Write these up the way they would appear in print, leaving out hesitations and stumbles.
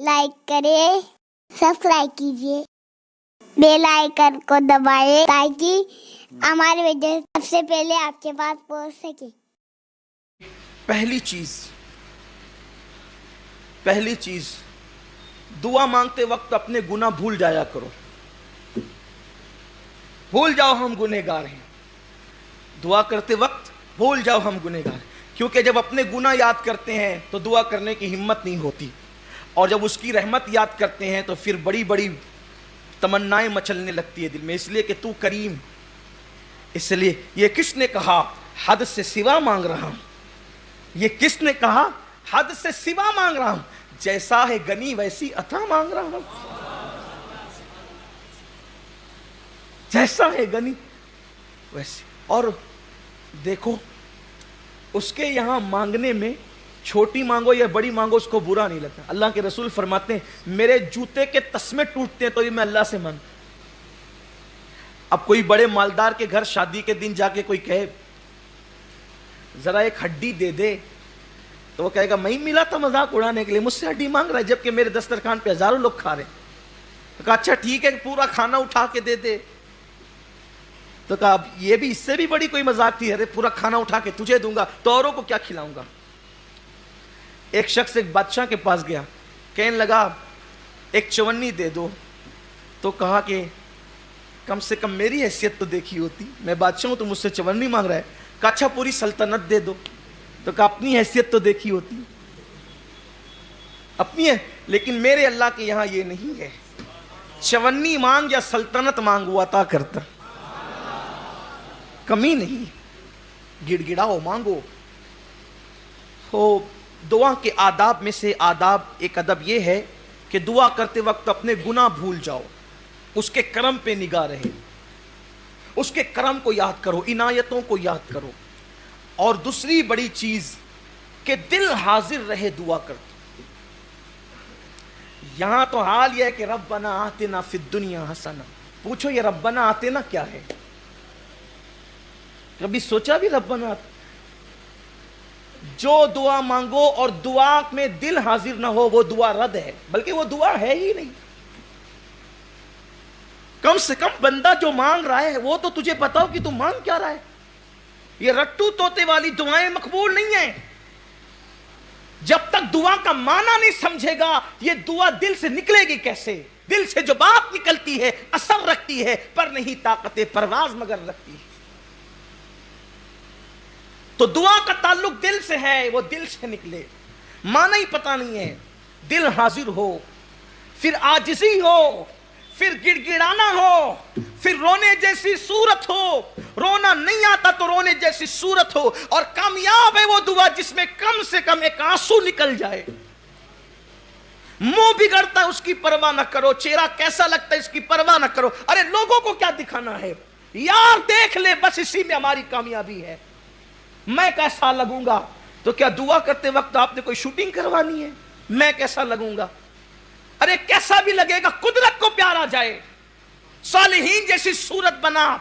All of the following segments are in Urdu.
لائک کریں، سبسکرائب کیجیے، بیل آئیکن کو دبائیں تاکہ ہماری ویڈیو سب سے پہلے آپ کے پاس پہنچ سکے۔ پہلی چیز دعا مانگتے وقت اپنے گناہ بھول جایا کرو۔ بھول جاؤ ہم گنہگار ہیں، دعا کرتے وقت بھول جاؤ ہم گنہگار ہیں، کیونکہ جب اپنے گناہ یاد کرتے ہیں تو دعا کرنے کی ہمت نہیں ہوتی، اور جب اس کی رحمت یاد کرتے ہیں تو پھر بڑی بڑی تمنائیں مچلنے لگتی ہے دل میں، اس لیے کہ تو کریم۔ اس لیے یہ کس نے کہا حد سے سوا مانگ رہا ہوں، یہ کس نے کہا حد سے سوا مانگ رہا ہوں، جیسا ہے گنی ویسی عطا مانگ رہا ہوں، جیسا ہے گنی ویسی۔ اور دیکھو اس کے یہاں مانگنے میں چھوٹی مانگو یا بڑی مانگو اس کو برا نہیں لگتا۔ اللہ کے رسول فرماتے ہیں میرے جوتے کے تسمے ٹوٹتے ہیں تو یہ میں اللہ سے مانگ۔ اب کوئی بڑے مالدار کے گھر شادی کے دن جا کے کوئی کہے ذرا ایک ہڈی دے دے، تو وہ کہے گا میں ہی ملا تھا مذاق اڑانے کے لیے، مجھ سے ہڈی مانگ رہا ہے جبکہ میرے دسترخوان پہ ہزاروں لوگ کھا رہے ہیں۔ تو کہا اچھا ٹھیک ہے پورا کھانا اٹھا کے دے دے، تو کہا اب یہ بھی اس سے بھی بڑی کوئی مذاق تھی، ارے پورا کھانا اٹھا کے تجھے دوں گا تو اوروں کو کیا کھلاؤں گا۔ ایک شخص ایک بادشاہ کے پاس گیا، کہنے لگا ایک چونی دے دو، تو کہا کہ کم سے کم میری حیثیت تو دیکھی ہوتی، میں بادشاہ ہوں تو مجھ سے چونی مانگ رہا ہے۔ کہا اچھا پوری سلطنت دے دو، تو کہا اپنی حیثیت تو دیکھی ہوتی، اپنی ہے، لیکن میرے اللہ کے یہاں یہ نہیں ہے، چونی مانگ یا سلطنت مانگ وہ عطا کرتا، کمی نہیں، گڑ گڑاؤ مانگو۔ دعا کے آداب میں سے ایک ادب یہ ہے کہ دعا کرتے وقت اپنے گناہ بھول جاؤ، اس کے کرم پہ نگاہ رہے، اس کے کرم کو یاد کرو، عنایتوں کو یاد کرو۔ اور دوسری بڑی چیز کہ دل حاضر رہے دعا کرتے۔ یہاں تو حال یہ ہے کہ ربنا آتنا فی الدنیا حسنہ، پوچھو یہ ربنا آتنا کیا ہے؟ کبھی سوچا بھی ربنا آتنا؟ جو دعا مانگو اور دعا میں دل حاضر نہ ہو وہ دعا رد ہے، بلکہ وہ دعا ہے ہی نہیں۔ کم سے کم بندہ جو مانگ رہا ہے وہ تو تجھے پتا ہو کہ تم مانگ کیا رہا ہے۔ یہ رٹو توتے والی دعائیں مقبول نہیں ہیں۔ جب تک دعا کا معنی نہیں سمجھے گا یہ دعا دل سے نکلے گی کیسے؟ دل سے جو بات نکلتی ہے اثر رکھتی ہے، پر نہیں طاقت پرواز مگر رکھتی ہے۔ تو دعا کا تعلق دل سے ہے، وہ دل سے نکلے، معنی ہی پتہ نہیں ہے، دل حاضر ہو، پھر عاجزی ہو، پھر گڑ گڑانا ہو، پھر رونے جیسی صورت ہو، رونا نہیں آتا تو رونے جیسی صورت ہو، اور کامیاب ہے وہ دعا جس میں کم سے کم ایک آنسو نکل جائے۔ منہ بگڑتا ہے اس کی پرواہ نہ کرو، چہرہ کیسا لگتا ہے اس کی پرواہ نہ کرو، ارے لوگوں کو کیا دکھانا ہے، یار دیکھ لے بس اسی میں ہماری کامیابی ہے، میں کیسا لگوں گا۔ تو کیا دعا کرتے وقت آپ نے کوئی شوٹنگ کروانی ہے؟ میں کیسا لگوں گا؟ ارے کیسا بھی لگے گا، قدرت کو پیار آ جائے، صالحین جیسی صورت بنا،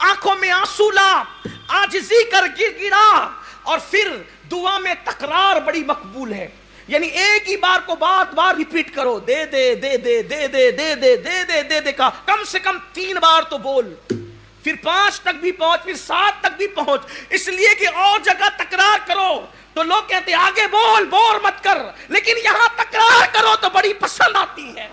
آنکھوں میں آنسو لا، عاجزی کر گڑ گڑا، اور پھر دعا میں تکرار بڑی مقبول ہے، یعنی ایک ہی بار کو بار بار ریپیٹ کرو، دے دے دے دے دے دے دے دے دے دے دے دے کا کم سے کم 3 بار تو بول، پھر 5 تک بھی پہنچ، پھر 7 تک بھی پہنچ، اس لیے کہ اور جگہ تکرار کرو تو لوگ کہتے ہیں آگے بول، بور مت کر، لیکن یہاں تکرار کرو تو بڑی پسند آتی ہے،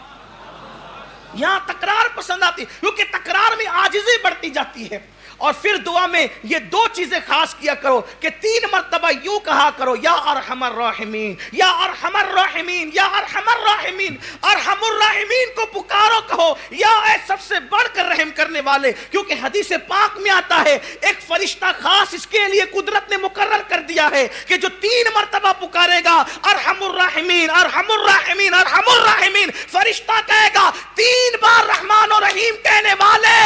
یہاں تکرار پسند آتی ہے، کیونکہ تکرار میں عاجزی بڑھتی جاتی ہے۔ اور پھر دعا میں یہ 2 چیزیں خاص کیا کرو کہ 3 مرتبہ یوں کہا کرو، یا ارحم الراحمین، یا ارحم الراحمین، یا ارحم الراحمین، ارحم الراحمین کو پکارو، کہو یا اے سب سے بڑھ کر رحم کرنے والے، کیونکہ حدیث پاک میں آتا ہے ایک فرشتہ خاص اس کے لیے قدرت نے مقرر کر دیا ہے کہ جو 3 مرتبہ پکارے گا ارحم الراحمین ارحم الراحمین ارحم الراحمین، فرشتہ کہے گا 3 بار رحمان و رحیم کہنے والے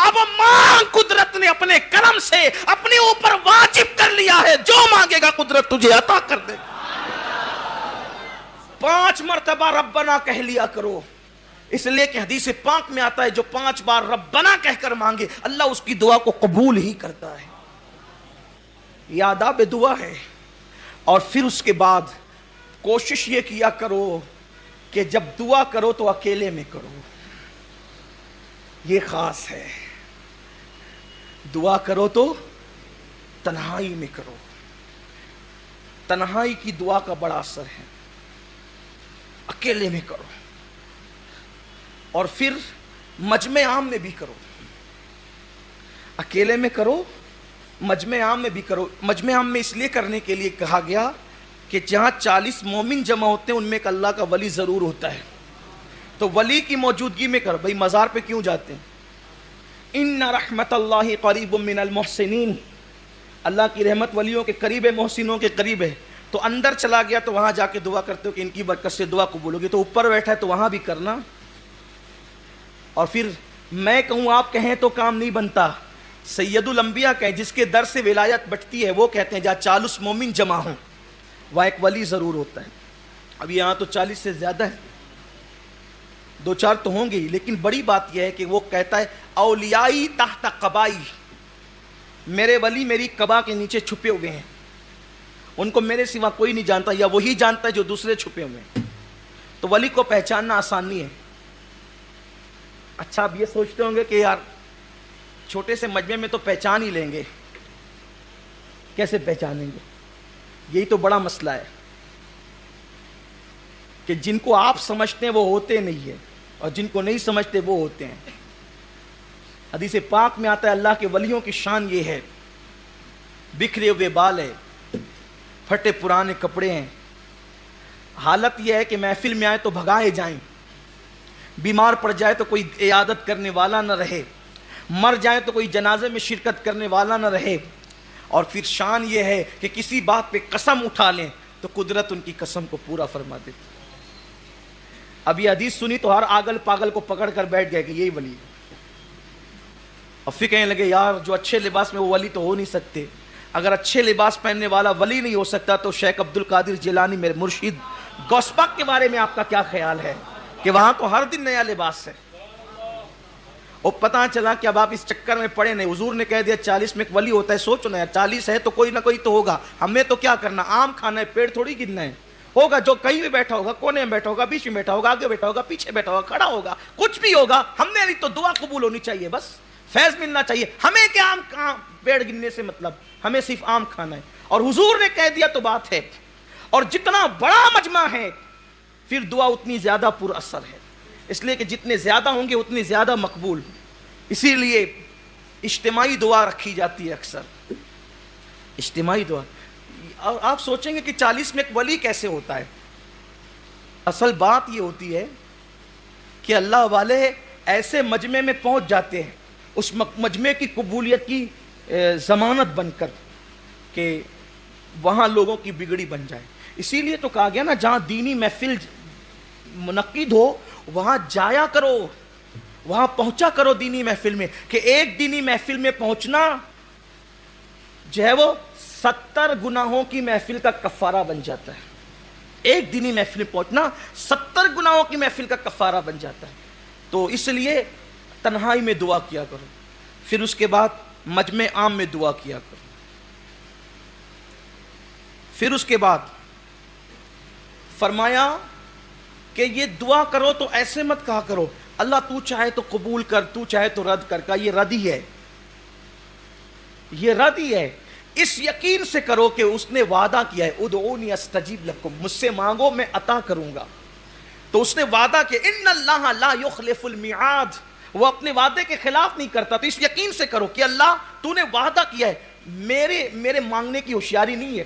اب مانگ، قدرت نے اپنے کرم سے اپنے اوپر واجب کر لیا ہے، جو مانگے گا قدرت تجھے عطا کر دے گا۔ 5 مرتبہ ربنا کہہ لیا کرو، اس لیے کہ حدیث پاک میں آتا ہے جو 5 بار ربنا کہہ کر مانگے اللہ اس کی دعا کو قبول ہی کرتا ہے۔ یہ آداب دعا ہے۔ اور پھر اس کے بعد کوشش یہ کیا کرو کہ جب دعا کرو تو اکیلے میں کرو. یہ خاص ہے. دعا کرو تو تنہائی میں کرو. تنہائی کی دعا کا بڑا اثر ہے. اکیلے میں کرو. اور پھر مجمع عام میں بھی کرو. اکیلے میں کرو, مجمع عام میں بھی کرو. مجمع عام میں اس لیے کرنے کے لیے کہا گیا کہ جہاں 40 مومن جمع ہوتے ہیں ان میں ایک اللہ کا ولی ضرور ہوتا ہے, تو ولی کی موجودگی میں کرو. بھئی مزار پہ کیوں جاتے ہیں؟ ان رحمت اللہ قریب من المحسنین, اللہ کی رحمت ولیوں کے قریب ہے, محسنوں کے قریب ہے. تو اندر چلا گیا تو وہاں جا کے دعا کرتے ہو کہ ان کی برکت سے دعا قبول ہوگی. تو اوپر بیٹھا ہے تو وہاں بھی کرنا. اور پھر میں کہوں آپ کہیں تو کام نہیں بنتا. سید الانبیاء کہیں جس کے در سے ولایت بٹتی ہے, وہ کہتے ہیں جہاں 40 مومن جمع ہوں وہاں ایک ولی ضرور ہوتا ہے. اب یہاں تو 40 سے زیادہ ہے, 2-4 تو ہوں گے, لیکن بڑی بات یہ ہے کہ وہ کہتا ہے اولیائی تحت قبائی, میرے ولی میری قبا کے نیچے چھپے ہوئے ہیں, ان کو میرے سوا کوئی نہیں جانتا, یا وہی جانتا ہے جو دوسرے چھپے ہوئے ہیں. تو ولی کو پہچاننا آسان نہیں ہے. اچھا, اب یہ سوچتے ہوں گے کہ یار چھوٹے سے مجمع میں تو پہچان ہی لیں گے, کیسے پہچانیں گے؟ یہی تو بڑا مسئلہ ہے کہ جن کو آپ سمجھتے ہیں وہ ہوتے نہیں ہیں, اور جن کو نہیں سمجھتے وہ ہوتے ہیں. حدیث پاک میں آتا ہے اللہ کے ولیوں کی شان یہ ہے, بکھرے ہوئے بال ہے, پھٹے پرانے کپڑے ہیں, حالت یہ ہے کہ محفل میں آئے تو بھگائے جائیں, بیمار پڑ جائے تو کوئی عیادت کرنے والا نہ رہے, مر جائے تو کوئی جنازے میں شرکت کرنے والا نہ رہے. اور پھر شان یہ ہے کہ کسی بات پہ قسم اٹھا لیں تو قدرت ان کی قسم کو پورا فرما دیتی. اب یہ حدیث سنی تو ہر آگل پاگل کو پکڑ کر بیٹھ گئے کہ یہی ولی ہے. اور پھر کہنے لگے یار جو اچھے لباس میں وہ ولی تو ہو نہیں سکتے. اگر اچھے لباس پہننے والا ولی نہیں ہو سکتا تو شیخ عبد القادر جیلانی میرے مرشد غوث پاک کے بارے میں آپ کا کیا خیال ہے کہ وہاں تو ہر دن نیا لباس ہے. اور پتہ چلا کہ اب آپ اس چکر میں پڑے نہیں. حضور نے کہہ دیا 40 میں ایک ولی ہوتا ہے, سوچو نا 40 ہے تو کوئی نہ کوئی تو ہوگا. ہمیں تو کیا کرنا, آم کھانا ہے, پیڑ تھوڑی گرنا ہے. ہوگا جو کہیں بھی بیٹھا ہوگا, کونے میں بیٹھا ہوگا, بیچ میں بیٹھا ہوگا, آگے بیٹھا ہوگا, پیچھے بیٹھا ہوگا, کھڑا ہوگا, کچھ بھی ہوگا. ہم نے تو دعا قبول ہونی چاہیے, بس فیض ملنا چاہیے. ہمیں کیا آم پیڑ گرنے سے مطلب, ہمیں صرف آم کھانا ہے. اور حضور نے کہہ دیا تو بات ہے. اور جتنا بڑا مجمع ہے پھر دعا اتنی زیادہ پر اثر ہے, اس لیے کہ جتنے زیادہ ہوں گے اتنی زیادہ مقبول. اسی لیے اجتماعی دعا رکھی جاتی ہے اکثر, اجتماعی دعا. اور آپ سوچیں گے کہ 40 میں ایک ولی کیسے ہوتا ہے. اصل بات یہ ہوتی ہے کہ اللہ والے ایسے مجمع میں پہنچ جاتے ہیں اس مجمع کی قبولیت کی ضمانت بن کر کہ وہاں لوگوں کی بگڑی بن جائے. اسی لیے تو کہا گیا نا جہاں دینی محفل منعقد ہو وہاں جایا کرو, وہاں پہنچا کرو دینی محفل میں. کہ ایک دینی محفل میں پہنچنا جو ہے وہ 70 گناہوں کی محفل کا کفارہ بن جاتا ہے. ایک دینی محفل میں پہنچنا 70 گناہوں کی محفل کا کفارہ بن جاتا ہے. تو اس لیے تنہائی میں دعا کیا کرو, پھر اس کے بعد مجمع عام میں دعا کیا کرو. پھر اس کے بعد فرمایا کہ یہ دعا کرو تو ایسے مت کہا کرو اللہ تو چاہے تو قبول کر, تو چاہے تو رد کر. کا یہ رد ہی ہے, یہ رد ہی ہے. اس یقین سے کرو کہ اس نے وعدہ کیا ہے ادعونی استجیب لکم, مجھ سے مانگو میں عطا کروں گا. تو اس نے وعدہ کیا ان اللہ لا یخلف المیعاد, وہ اپنے وعدے کے خلاف نہیں کرتا. تو اس یقین سے کرو کہ اللہ تو نے وعدہ کیا ہے, میرے مانگنے کی ہوشیاری نہیں ہے,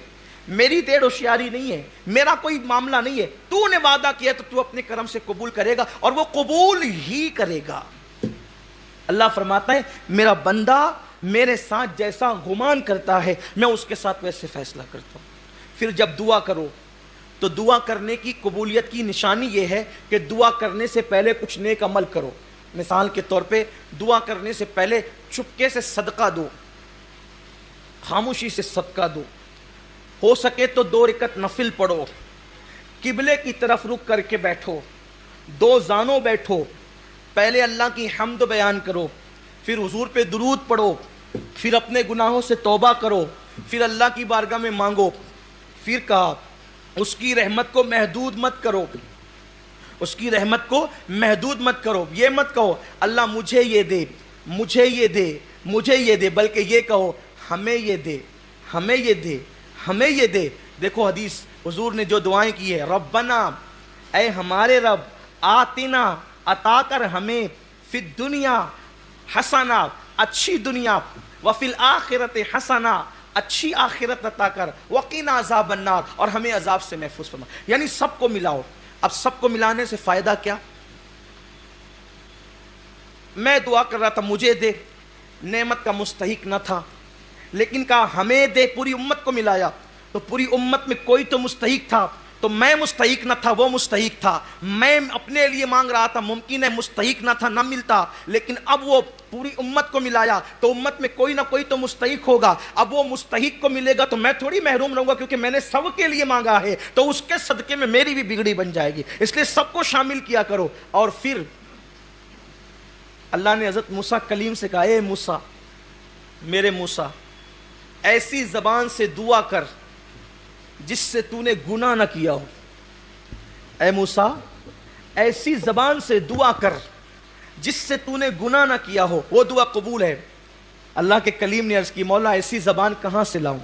میری دیر ہوشیاری نہیں ہے, میرا کوئی معاملہ نہیں ہے. تو نے وعدہ کیا تو تو اپنے کرم سے قبول کرے گا, اور وہ قبول ہی کرے گا. اللہ فرماتا ہے میرا بندہ میرے ساتھ جیسا گمان کرتا ہے میں اس کے ساتھ ویسے فیصلہ کرتا ہوں. پھر جب دعا کرو تو دعا کرنے کی قبولیت کی نشانی یہ ہے کہ دعا کرنے سے پہلے کچھ نیک عمل کرو. مثال کے طور پہ دعا کرنے سے پہلے چپکے سے صدقہ دو, خاموشی سے صدقہ دو, ہو سکے تو 2 رکعت نفل پڑھو, قبلے کی طرف رخ کر کے بیٹھو, 2 زانوں بیٹھو, پہلے اللہ کی حمد بیان کرو, پھر حضور پہ درود پڑھو, پھر اپنے گناہوں سے توبہ کرو, پھر اللہ کی بارگاہ میں مانگو. پھر کہا اس کی رحمت کو محدود مت کرو, اس کی رحمت کو محدود مت کرو. یہ مت کہو اللہ مجھے یہ دے, مجھے یہ دے, مجھے یہ دے, بلکہ یہ کہو ہمیں یہ دے, ہمیں یہ دے, ہمیں یہ دے. دیکھو حدیث حضور نے جو دعائیں کی ہے, ربنا اے ہمارے رب, آتنا عطا کر ہمیں, فی الدنیا حسنا اچھی دنیا, وفی الآخرت حسنا اچھی آخرت عطا کر, وقنا عذاب النار اور ہمیں عذاب سے محفوظ فرما. یعنی سب کو ملاؤ. اب سب کو ملانے سے فائدہ کیا؟ میں دعا کر رہا تھا مجھے دے, نعمت کا مستحق نہ تھا, لیکن کہا ہمیں دے, پوری امت کو ملایا تو پوری امت میں کوئی تو مستحق تھا, تو میں مستحق نہ تھا, وہ مستحق تھا. میں اپنے لیے مانگ رہا تھا, ممکن ہے مستحق نہ تھا, نہ ملتا, لیکن اب وہ پوری امت کو ملایا تو امت میں کوئی نہ کوئی تو مستحق ہوگا. اب وہ مستحق کو ملے گا تو میں تھوڑی محروم رہوں گا, کیونکہ میں نے سب کے لیے مانگا ہے, تو اس کے صدقے میں میری بھی بگڑی بن جائے گی. اس لیے سب کو شامل کیا کرو. اور پھر اللہ نے حضرت موسیٰ کلیم سے کہا, اے موسیٰ, میرے موسیٰ, ایسی زبان سے دعا کر جس سے تو نے گناہ نہ کیا ہو. اے موسیٰ, ایسی زبان سے دعا کر جس سے تو نے گناہ نہ کیا ہو, وہ دعا قبول ہے. اللہ کے کلیم نے عرض کی, مولا ایسی زبان کہاں سے لاؤں؟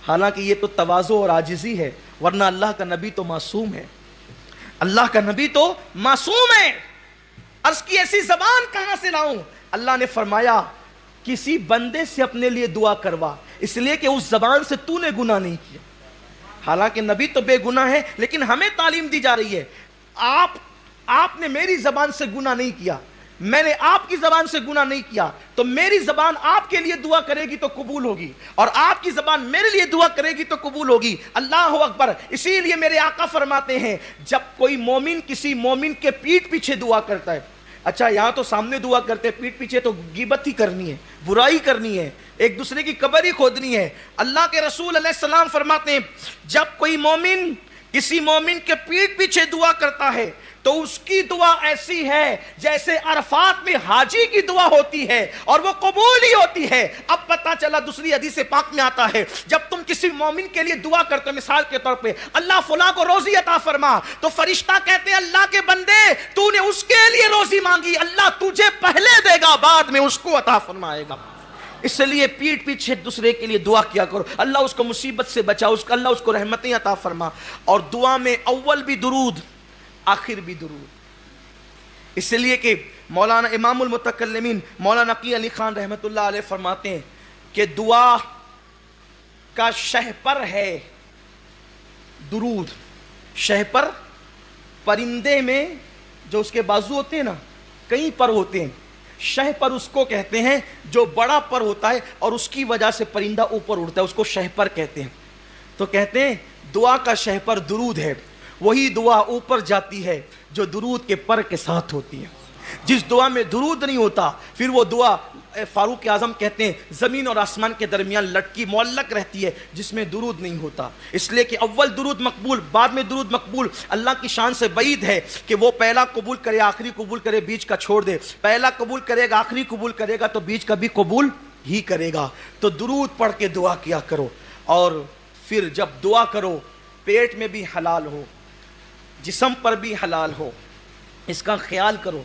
حالانکہ یہ تو تواضع اور عاجزی ہے, ورنہ اللہ کا نبی تو معصوم ہے, اللہ کا نبی تو معصوم ہے. عرض کی ایسی زبان کہاں سے لاؤں؟ اللہ نے فرمایا کسی بندے سے اپنے لیے دعا کروا, اس لیے کہ اس زبان سے تو نے گناہ نہیں کیا. حالانکہ نبی تو بے گناہ ہے, لیکن ہمیں تعلیم دی جا رہی ہے, آپ نے میری زبان سے گناہ نہیں کیا, میں نے آپ کی زبان سے گناہ نہیں کیا, تو میری زبان آپ کے لیے دعا کرے گی تو قبول ہوگی, اور آپ کی زبان میرے لیے دعا کرے گی تو قبول ہوگی. اللہ اکبر. اسی لیے میرے آقا فرماتے ہیں جب کوئی مومن کسی مومن کے پیٹھ پیچھے دعا کرتا ہے, اچھا یہاں تو سامنے دعا کرتے, پیٹھ پیچھے تو غیبت ہی کرنی ہے, برائی کرنی ہے, ایک دوسرے کی قبر ہی کھودنی ہے. اللہ کے رسول علیہ السلام فرماتے ہیں جب کوئی مومن کسی مومن کے پیٹھ پیچھے دعا کرتا ہے تو اس کی دعا ایسی ہے جیسے عرفات میں حاجی کی دعا ہوتی ہے, اور وہ قبول ہی ہوتی ہے. اب پتہ چلا دوسری حدیث پاک میں آتا ہے جب تم کسی مومن کے لیے دعا کرتے ہو, مثال کے طور پہ اللہ فلاں کو روزی عطا فرما, تو فرشتہ کہتے ہیں اللہ کے بندے تو نے اس کے لیے روزی مانگی, اللہ تجھے پہلے دے گا, بعد میں اس کو عطا فرمائے گا. اس لیے پیٹھ پیچھے دوسرے کے لیے دعا کیا کرو, اللہ اس کو مصیبت سے بچا, اللہ اس کو رحمتیں عطا فرما. اور دعا میں اول بھی درود, آخر بھی درود. اس لیے کہ مولانا امام المتکلمین مولانا نقی علی خان رحمۃ اللہ علیہ فرماتے ہیں کہ دعا کا شہپر ہے درود. شہپر پرندے میں جو اس کے بازو ہوتے ہیں نا, کئی پر ہوتے ہیں, شہ پر اس کو کہتے ہیں جو بڑا پر ہوتا ہے اور اس کی وجہ سے پرندہ اوپر اڑتا ہے, اس کو شہ پر کہتے ہیں. تو کہتے ہیں دعا کا شہ پر درود ہے, وہی دعا اوپر جاتی ہے جو درود کے پر کے ساتھ ہوتی ہے. جس دعا میں درود نہیں ہوتا پھر وہ دعا فاروق اعظم کہتے ہیں زمین اور آسمان کے درمیان لٹکی معلق رہتی ہے جس میں درود نہیں ہوتا. اس لیے کہ اول درود مقبول, بعد میں درود مقبول. اللہ کی شان سے بعید ہے کہ وہ پہلا قبول کرے, آخری قبول کرے, بیچ کا چھوڑ دے. پہلا قبول کرے گا, آخری قبول کرے گا, تو بیچ کا بھی قبول ہی کرے گا. تو درود پڑھ کے دعا کیا کرو, اور پھر جب دعا کرو پیٹ میں بھی حلال ہو, جسم پر بھی حلال ہو, اس کا خیال کرو.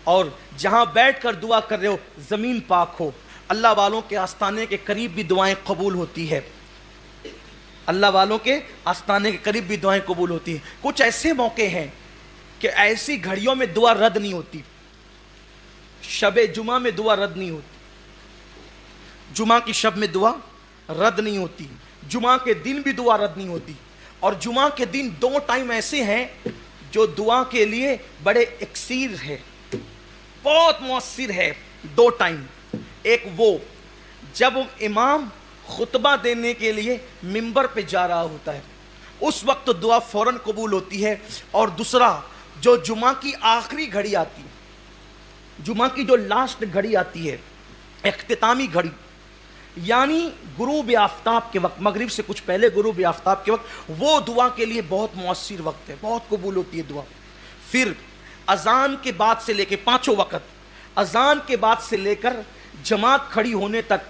اور جہاں بیٹھ کر دعا کر رہے ہو زمین پاک ہو. اللہ والوں کے آستانے کے قریب بھی دعائیں قبول ہوتی ہے, اللہ والوں کے آستانے کے قریب بھی دعائیں قبول ہوتی ہیں. کچھ ایسے موقع ہیں کہ ایسی گھڑیوں میں دعا رد نہیں ہوتی. شب جمعہ میں دعا رد نہیں ہوتی, جمعہ کی شب میں دعا رد نہیں ہوتی, جمعہ کے دن بھی دعا رد نہیں ہوتی. اور جمعہ کے دن دو ٹائم ایسے ہیں جو دعا کے لیے بڑے اکسیر ہے, بہت مؤثر ہے. دو ٹائم, ایک وہ جب امام خطبہ دینے کے لیے منبر پہ جا رہا ہوتا ہے, اس وقت دعا فوراً قبول ہوتی ہے. اور دوسرا جو جمعہ کی آخری گھڑی آتی ہے, جمعہ کی جو لاسٹ گھڑی آتی ہے, اختتامی گھڑی, یعنی غروب آفتاب کے وقت, مغرب سے کچھ پہلے غروب آفتاب کے وقت, وہ دعا کے لیے بہت مؤثر وقت ہے, بہت قبول ہوتی ہے دعا. پھر اذان کے بعد سے لے کے پانچوں وقت, اذان کے بعد سے لے کر جماعت کھڑی ہونے تک